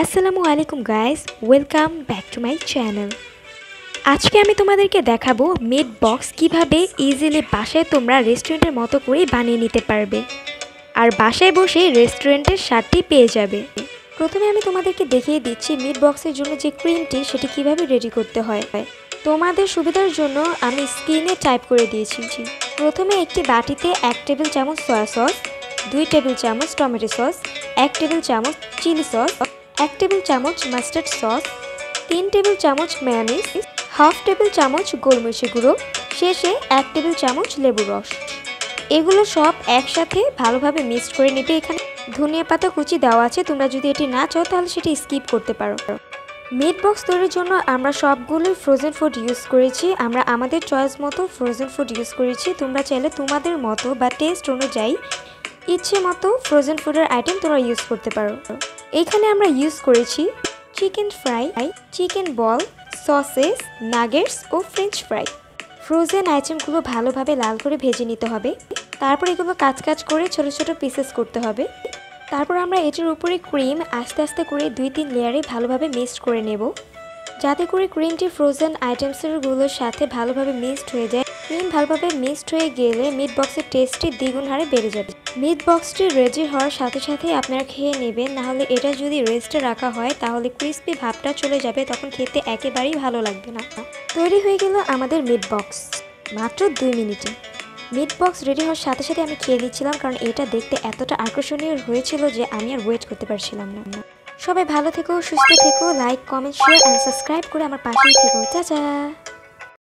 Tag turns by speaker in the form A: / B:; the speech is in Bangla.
A: আসসালামু আলাইকুম guys, welcome back to my channel. আজকে আমি তোমাদেরকে দেখাবো মিট বক্স কিভাবে ইজিলি বাসায় তোমরা রেস্টুরেন্টের মতো করেই বানিয়ে নিতে পারবে আর বাসায় বসে রেস্টুরেন্টের স্বাদটি পেয়ে যাবে। প্রথমে আমি তোমাদেরকে দেখিয়ে দিচ্ছি মিট বক্সের জন্য যে ক্রিমটি সেটি কিভাবে রেডি করতে হয়। তোমাদের সুবিধার জন্য আমি স্ক্রিনে টাইপ করে দিয়েছি। প্রথমে একটি বাটিতে 1 টেবিল চামচ সয়া সস, 2 টেবিল চামচ টমেটো সস, 1 টেবিল চামচ চিলি সস, 1 টেবিল চামচ মাস্টার্ড সস, 3 টেবিল চামচ মেয়োনিজ, হাফ টেবিল চামচ গোলমরিচের গুঁড়ো, শেষে 1 টেবিল চামচ লেবুর রস। এগুলো সব একসাথে ভালোভাবে মিক্সড করে নেবে। এখানে ধনিয়া পাতা কুচি দেওয়া আছে, তোমরা যদি এটি না চাও তাহলে সেটি স্কিপ করতে পারো। মিট বক্স তৈরির জন্য আমরা সবগুলোই ফ্রোজেন ফুড ইউজ করেছি। আমরা আমাদের চয়েস মতো ফ্রোজেন ফুড ইউজ করেছি। তোমরা চাইলে তোমাদের মতো বা টেস্ট অনুযায়ী ইচ্ছে মতো ফ্রোজেন ফুডের আইটেম তোমরা ইউজ করতে পারো। এইখানে আমরা ইউজ করেছি chicken fry, chicken ball, sausages, nuggets ও ফ্রেঞ্চ ফ্রাই। ফ্রোজেন আইটেমগুলো ভালোভাবে লাল করে ভেজে নিতে হবে। তারপর এগুলো কাজ করে ছোট ছোট পিসেস করতে হবে। তারপর আমরা এটির উপরে ক্রিম আস্তে আস্তে করে 2-3 লেয়ারে ভালোভাবে মিক্সড করে নেব, যাতে করে ক্রিমটি ফ্রোজেন আইটেমসগুলোর সাথে ভালোভাবে মিক্সড হয়ে যায়। ক্রিম ভালোভাবে মিক্সড হয়ে গেলে মিট বক্সের টেস্টটি দ্বিগুণ হারে বেড়ে যাবে। মিট বক্সটি রেডি হওয়ার সাথে সাথেই আপনারা খেয়ে নেবেন, নাহলে এটা যদি রেস্টে রাখা হয় তাহলে ক্রিস্পি ভাবটা চলে যাবে, তখন খেতে একেবারেই ভালো লাগবে না। তৈরি হয়ে গেল আমাদের মিট বক্স মাত্র 2 মিনিটে। মিট বক্স রেডি হওয়ার সাথে সাথে আমি খেয়ে নিচ্ছিলাম, কারণ এটা দেখতে এতটা আকর্ষণীয় হয়েছিল যে আমি আর ওয়েট করতে পারছিলাম না। সবাই ভালো থেকো, সুস্থ থেকো, like, comment, share and subscribe করে আমার পাশেই থেকো। টাটা।